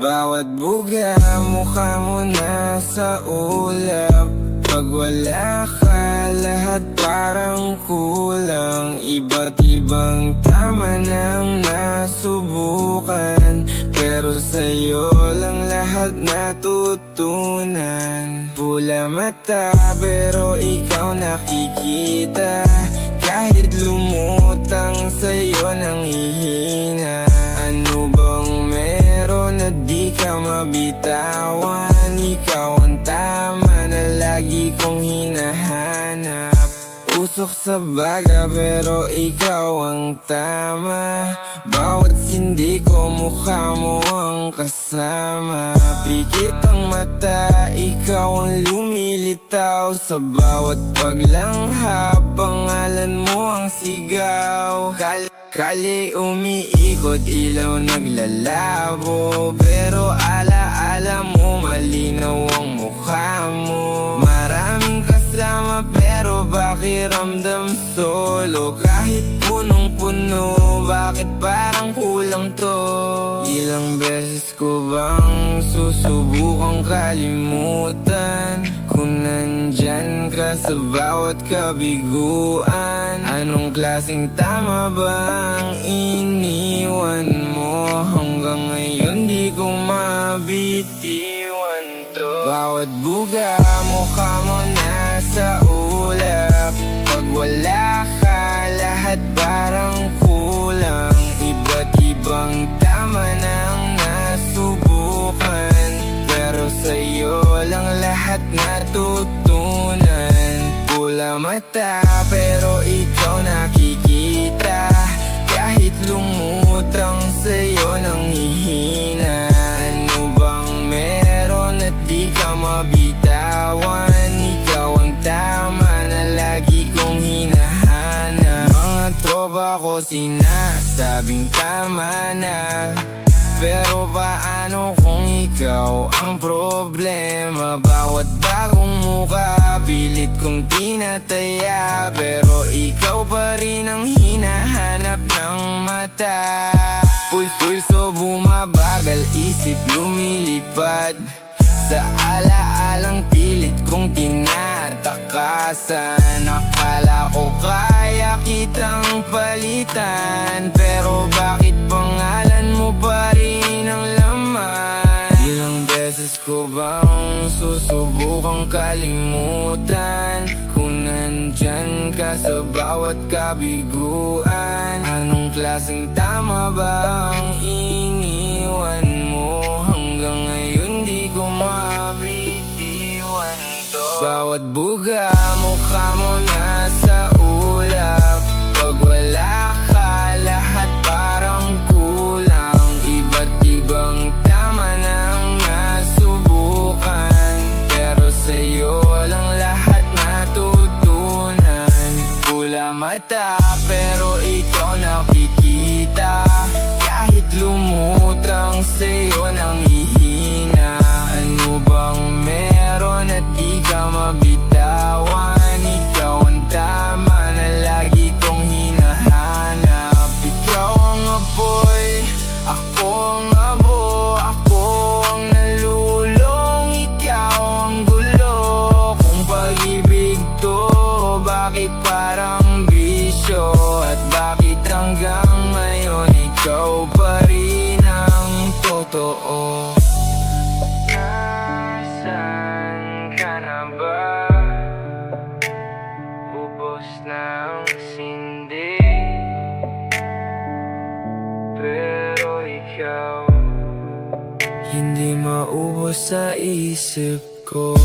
Bawat buga, mukha mo na sa ulap. Pag wala ka, lahat parang kulang. Iba't ibang tama nang nasubukan, pero sa'yo lang lahat natutunan. Pula mata pero ikaw nakikita, kahit lumutang sa'yo nang hihina. Ano bang meron na di ka mabitawan? Ikaw ang tama na lagi kong hinahanap. Usok sa baga pero ikaw ang tama. Bawat sindi ko mukha mo ang kasama. Pikit ang mata, ikaw ang lumilitaw. Sa bawat paglangha, pangalan mo ang sigaw. Kali umiikot, ilaw naglalabo, pero alaala mo, malinaw ang mukha mo. Maraming kasama pero pakiramdam solo. Kahit punong-puno, bakit parang kulang to? Ilang beses ko bang susubukang kalimutan kung nandyan ka sa bawat kabiguan? Anong klaseng tama bang iniwan mo? Hanggang ngayon di ko mabitiwan to. Bawat buga, mukha mo na sa ulap. Pag wala ka, lahat parang kulang. Iba't ibang tama nang nasubukan, pero sa'yo lang lahat natutunan. Pula mata pero ikaw nakikita, kahit lumutang sa'yo nang hihina. Ano bang meron at di ka mabitawan? Ikaw ang tama na lagi kong hinahanap. Mga tropa ko sinasabing tama na, pero paano kung ikaw ang problema? Bawat bagong muka, pilit kong tinataya, pero ikaw pa rin ang hinahanap ng mata. Pulso bumabagal, isip lumilipad sa alaalang pilit kong tinatakasan. Akala ko kaya kitang palitan, pero bakit pangalan mo pa rin ang laman? Ilang beses ko bang susubukang kalimutan kung nandyan ka sa bawat kabiguan? Anong klaseng tama bang iniwan mo? Hanggang ngayon di ko mabitiwan to. Bawat buga, mukha mo na sa ulap. Pag wala ka, lahat parang kulang. Iba't ibang tama nang nasubukan, pero sa'yo lang lahat natutunan. Pula mata pero ikaw nakikita, kahit lumutang sa'yo nang hihina. Ano bang meron at di ka mabitawan? Ikaw ang tama na lagi kong hinahanap. Ikaw ang apoy, ako ang abo. Ako ang nalulong, ikaw ang gulo. Kung pag-ibig to, bakit parang bisyo? At bakit hanggang ngayon ikaw pa rin ang totoo? Nasaan ka na ba? Ubos ng sindi, pero ikaw hindi maubos sa isip ko.